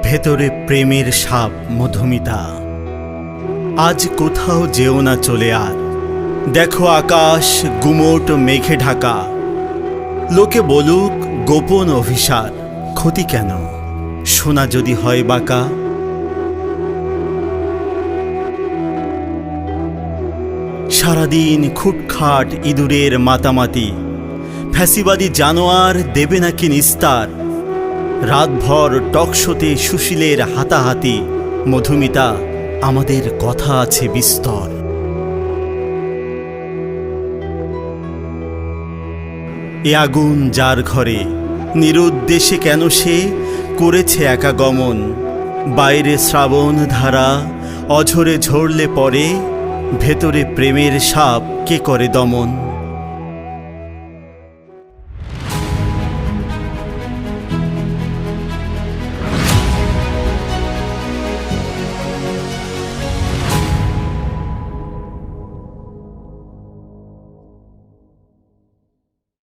ভেতরে প্রেমের সাপ মধুমিতা। আজ কোথাও যেও না চলে আর, দেখো আকাশ গুমোট মেঘে ঢাকা। লোকে বলুক গোপন অভিসার, ক্ষতি কেন সোনা যদি হয় বাঁকা। সারাদিন খুটখাট ইঁদুরের মাতামাতি, ফ্যাসিবাদী জানোয়ার দেবে নাকি নিস্তার। রাতভর টকশোতে সুশীলের হাতাহাতি, মধুমিতা আমাদের কথা আছে বিস্তর। এ আগুন যার ঘরে, নিরুদ্দেশে কেন সে করেছে একা গমন। বাইরে শ্রাবণ ধারা অঝরে ঝরলে পরে, ভেতরে প্রেমের সাপ কে করে দমন।